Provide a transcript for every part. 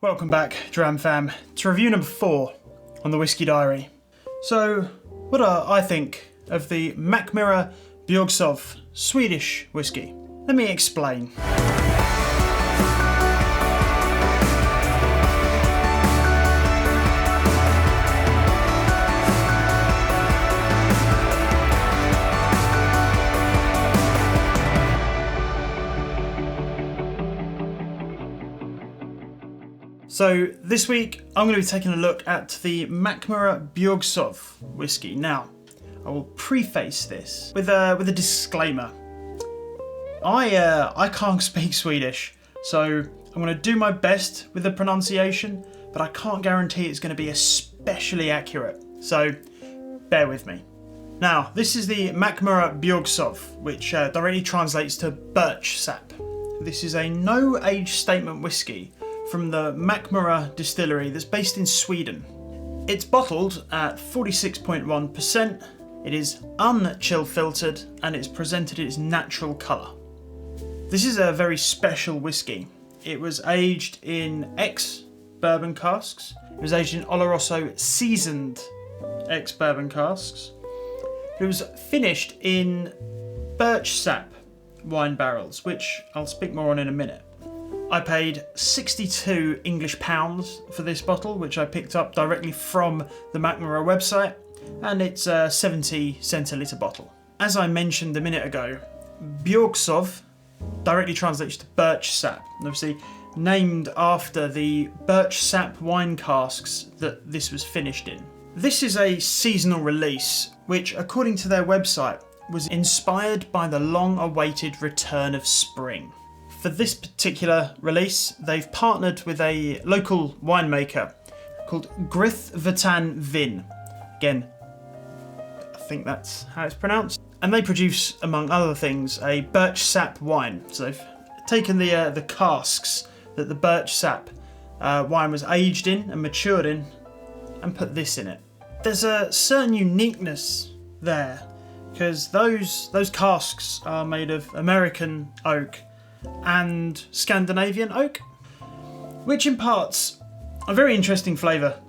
Welcome back, Dram Fam, to review number 4 on the Whisky Diary. So, what do I think of the Mackmyra Björksav Swedish Whisky? Let me explain. So this week I'm going to be taking a look at the Mackmyra Björksav whiskey. Now, I will preface this with a disclaimer. I can't speak Swedish, so I'm going to do my best with the pronunciation, but I can't guarantee it's going to be especially accurate. So bear with me. Now, this is the Mackmyra Björksav, which directly translates to birch sap. This is a no-age statement whiskey from the Mackmyra distillery that's based in Sweden. It's bottled at 46.1%, it is unchill filtered, and it's presented in its natural colour. This is a very special whiskey. It was aged in ex-bourbon casks. It was aged in Oloroso seasoned ex-bourbon casks. It was finished in birch sap wine barrels, which I'll speak more on in a minute. I paid 62 English pounds for this bottle, which I picked up directly from the Mackmyra website, and it's a 70 centilitre bottle. As I mentioned a minute ago, Bjorksav directly translates to birch sap, and obviously named after the birch sap wine casks that this was finished in. This is a seasonal release, which according to their website was inspired by the long-awaited return of spring. For this particular release, they've partnered with a local winemaker called Grith Vatan Vin. Again, I think that's how it's pronounced. And they produce, among other things, a birch sap wine. So they've taken the casks that the birch sap wine was aged in and matured in and put this in it. There's a certain uniqueness there because those casks are made of American oak and Scandinavian oak, which imparts a very interesting flavour,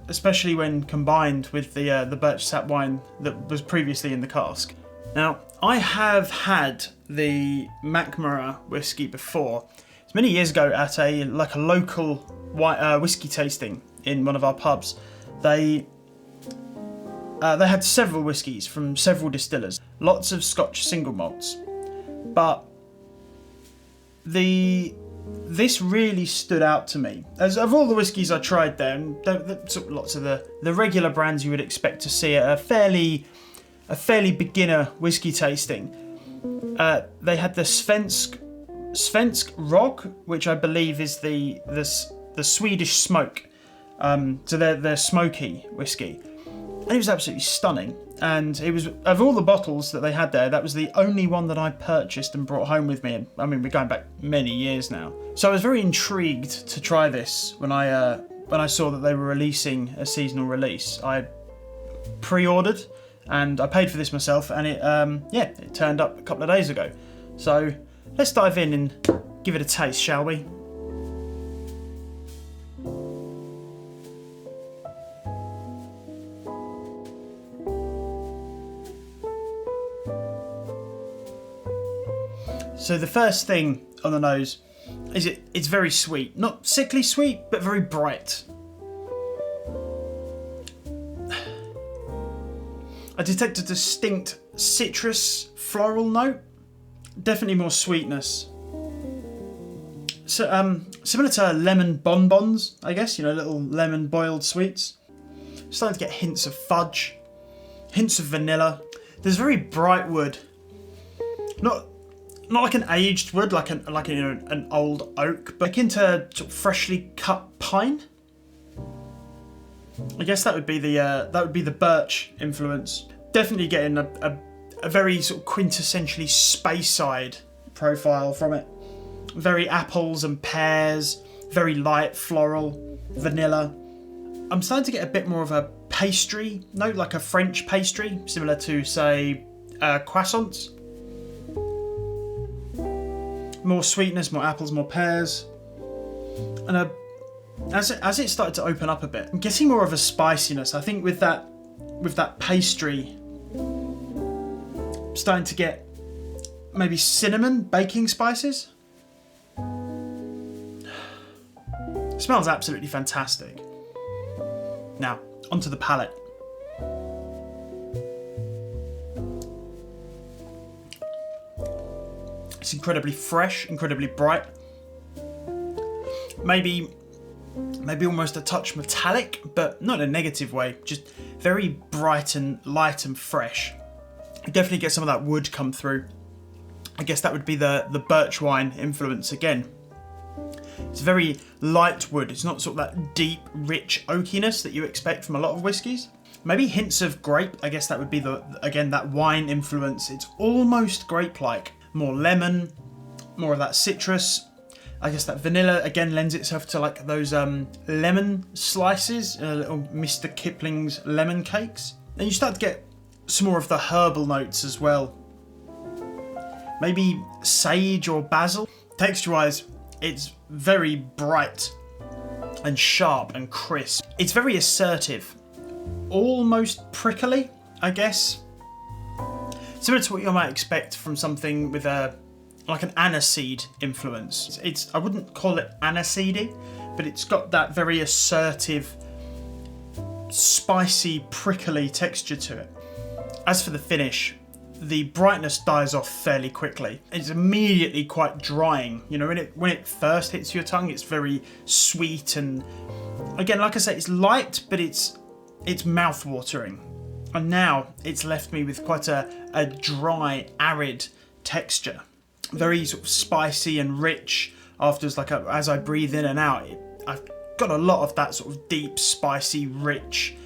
especially when combined with the birch sap wine that was previously in the cask. Now, I have had the Mackmyra whiskey before. It's many years ago at a local whiskey tasting in one of our pubs. They had several whiskies from several distillers, lots of Scotch single malts, but this really stood out to me. As of all the whiskies I tried there, and sort of lots of the regular brands you would expect to see at a fairly beginner whiskey tasting, they had the Svensk Rog, which I believe is the Swedish smoke. So they're smoky whiskey, and it was absolutely stunning. And it was, of all the bottles that they had there, that was the only one that I purchased and brought home with me. And I mean, we're going back many years now. So I was very intrigued to try this when I saw that they were releasing a seasonal release. I pre-ordered and I paid for this myself, and it turned up a couple of days ago. So let's dive in and give it a taste, shall we? So the first thing on the nose is it's very sweet. Not sickly sweet, but very bright. I detect a distinct citrus floral note. Definitely more sweetness. So similar to lemon bonbons, I guess, little lemon boiled sweets. Starting to get hints of fudge, hints of vanilla. There's very bright wood. Not like an aged wood, like an old oak, but akin to sort of freshly cut pine. I guess that would be the birch influence. Definitely getting a very sort of quintessentially Speyside profile from it. Very apples and pears, very light floral, vanilla. I'm starting to get a bit more of a pastry note, like a French pastry, similar to, say, croissants. More sweetness, more apples, more pears, and as it started to open up a bit, I'm getting more of a spiciness. I think with that pastry, I'm starting to get maybe cinnamon, baking spices. It smells absolutely fantastic. Now, onto the palate. It's incredibly fresh, incredibly bright. Maybe almost a touch metallic, but not in a negative way. Just very bright and light and fresh. You definitely get some of that wood come through. I guess that would be the birch wine influence again. It's very light wood. It's not sort of that deep, rich oakiness that you expect from a lot of whiskies. Maybe hints of grape. I guess that would be again that wine influence. It's almost grape-like. More lemon, more of that citrus. I guess that vanilla again lends itself to like those lemon slices, little Mr. Kipling's lemon cakes. And you start to get some more of the herbal notes as well. Maybe sage or basil. Texture-wise, it's very bright and sharp and crisp. It's very assertive, almost prickly, I guess. Similar to what you might expect from something with like an aniseed influence. I wouldn't call it aniseedy, but it's got that very assertive, spicy, prickly texture to it. As for the finish, the brightness dies off fairly quickly. It's immediately quite drying. You know, when it first hits your tongue, it's very sweet and, again, like I say, it's light, but it's mouth-watering. And now it's left me with quite a dry, arid texture. Very sort of spicy and rich after, as I breathe in and out. I've got a lot of that sort of deep, spicy, rich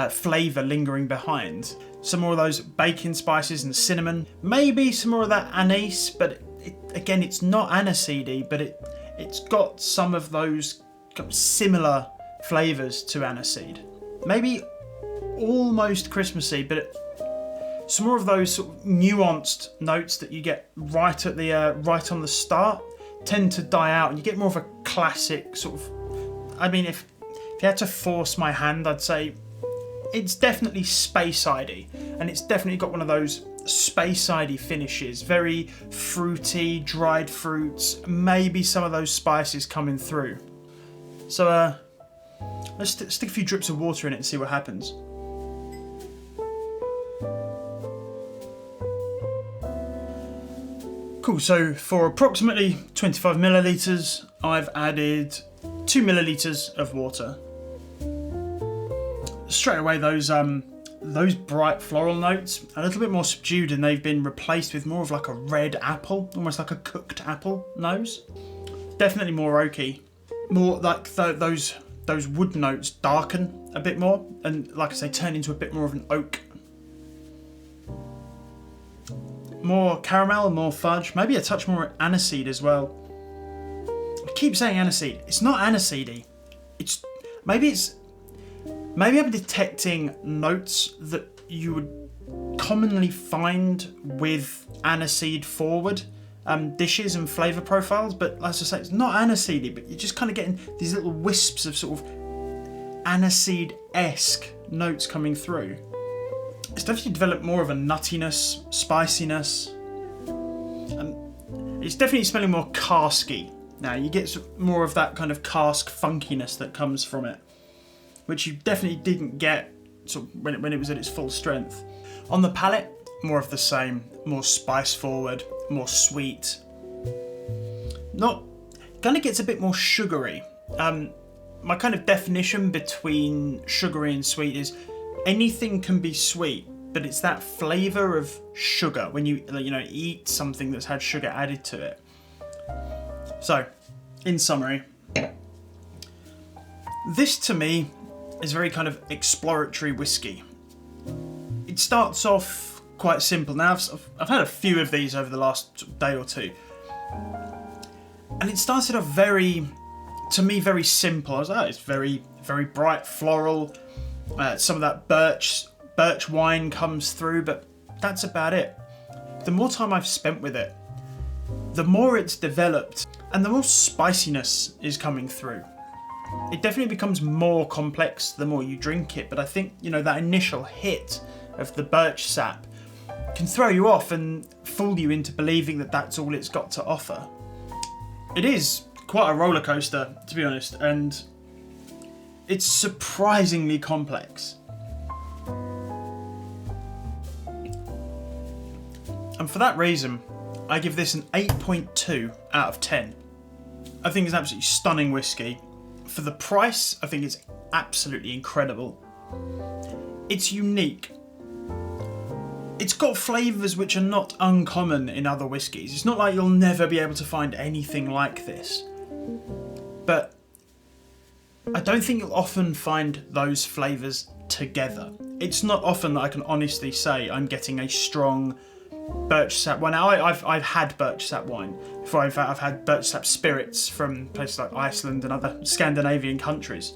flavour lingering behind. Some more of those baking spices and cinnamon. Maybe some more of that anise, but again, it's not aniseedy, but it's got some of those similar flavours to aniseed. Maybe almost Christmassy, but some more of those sort of nuanced notes that you get right on the start tend to die out, and you get more of a classic sort of. I mean, if you had to force my hand, I'd say it's definitely Speyside-y, and it's definitely got one of those Speyside-y finishes. Very fruity, dried fruits, maybe some of those spices coming through. So let's stick a few drips of water in it and see what happens. Cool, so for approximately 25 millilitres, I've added 2 millilitres of water. Straight away, those bright floral notes, a little bit more subdued, and they've been replaced with more of like a red apple, almost like a cooked apple nose. Definitely more oaky. More like those wood notes darken a bit more, and like I say, turn into a bit more of an oak. More caramel, more fudge, maybe a touch more aniseed as well. I keep saying aniseed. It's not aniseedy. Maybe I'm detecting notes that you would commonly find with aniseed forward dishes and flavour profiles, but as I say, it's not aniseedy, but you're just kind of getting these little wisps of sort of aniseed-esque notes coming through. It's definitely developed more of a nuttiness, spiciness, and it's definitely smelling more casky. Now you get more of that kind of cask funkiness that comes from it, which you definitely didn't get sort of when it was at its full strength. On the palate, more of the same, more spice forward, more sweet. Kind of gets a bit more sugary. My kind of definition between sugary and sweet is anything can be sweet, but it's that flavour of sugar when you eat something that's had sugar added to it. So, in summary, this to me is very kind of exploratory whiskey. It starts off quite simple. Now I've had a few of these over the last day or two, and it started off very simple. I was like, it's very, very bright floral. Some of that birch wine comes through, but that's about it. The more time I've spent with it, the more it's developed, and the more spiciness is coming through. It definitely becomes more complex the more you drink it, but I think, you know, that initial hit of the birch sap can throw you off and fool you into believing that that's all it's got to offer. It is quite a roller coaster, to be honest, and it's surprisingly complex. And for that reason, I give this an 8.2 out of 10. I think it's an absolutely stunning whiskey. For the price, I think it's absolutely incredible. It's unique. It's got flavours which are not uncommon in other whiskies. It's not like you'll never be able to find anything like this. But I don't think you'll often find those flavours together. It's not often that I can honestly say I'm getting a strong birch sap wine. Now, I've had birch sap wine before. In fact, I've had birch sap spirits from places like Iceland and other Scandinavian countries.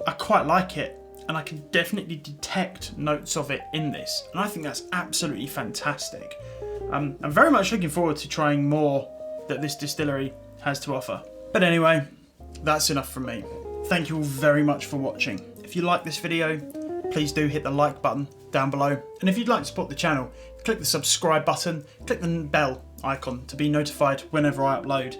I quite like it, and I can definitely detect notes of it in this, and I think that's absolutely fantastic. I'm very much looking forward to trying more that this distillery has to offer. But anyway, that's enough from me. Thank you all very much for watching. If you like this video, please do hit the like button down below, and if you'd like to support the channel, click the subscribe button, click the bell icon to be notified whenever I upload.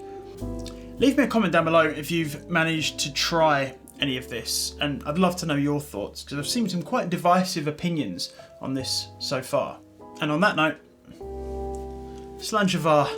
Leave me a comment down below if you've managed to try any of this, and I'd love to know your thoughts, because I've seen some quite divisive opinions on this so far. And on that note, Slanchevar.